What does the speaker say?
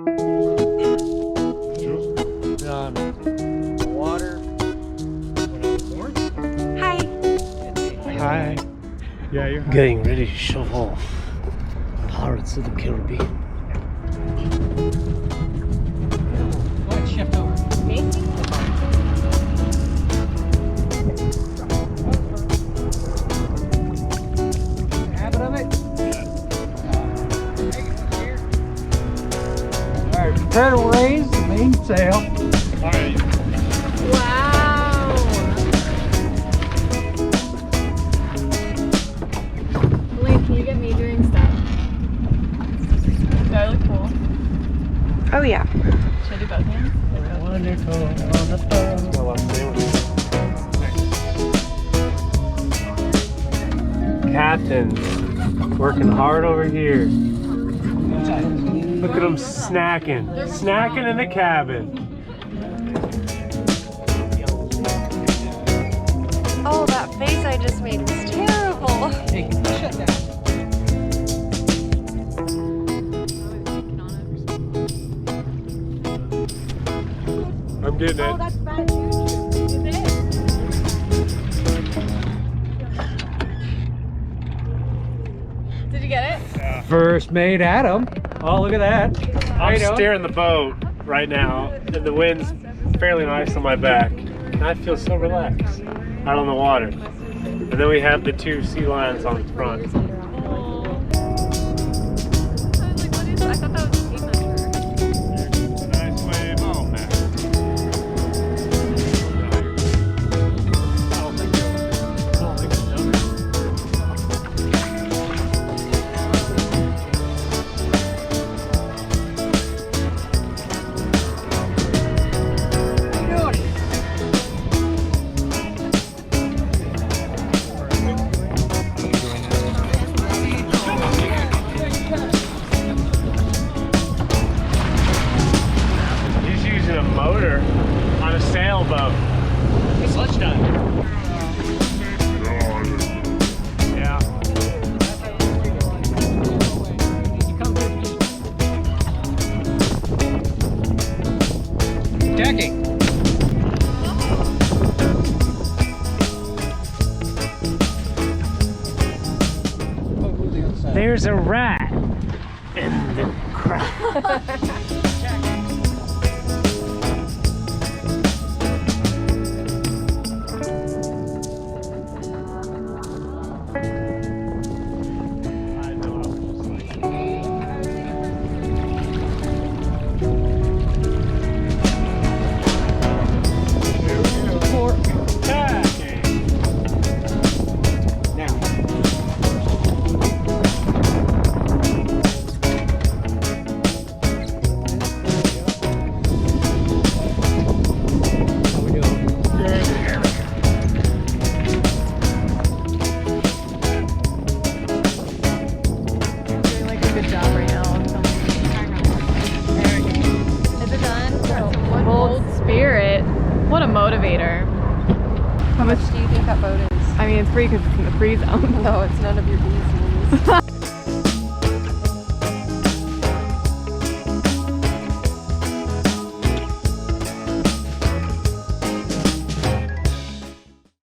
Water. Hi. Hi. Yeah, you're Getting ready to shovel Pirates of the Caribbean. Go ahead, shift over. Me? Habit of it? Alright, prepare to raise the main sail. Alright. Wow. Elaine, can you get me doing stuff? Do I look cool? Oh yeah. Should I do both hands? Wonderful on the phone. I love sandwiches. Captain, working hard over here. Look at them snacking. Snacking in the cabin. Oh, that face I just made was terrible. Hey, shut down. I'm getting it. That's bad juju. Is it? Did you get it? First mate Adam. Oh, look at that. I'm steering the boat right now, and the wind's fairly nice on my back. And I feel so relaxed out on the water. And then we have the two sea lions on the front. I thought that was a sea measure. Nice wave. Oh, man. He's using a motor on a sailboat. It's lunchtime. Yeah. Jackie. There's a rat in the crowd. Doing like a good job right now of filming. Is it done? Bold spirit. What a motivator. How much do you think that boat is? I mean, it's free because it's in the free zone. No, it's none of your business.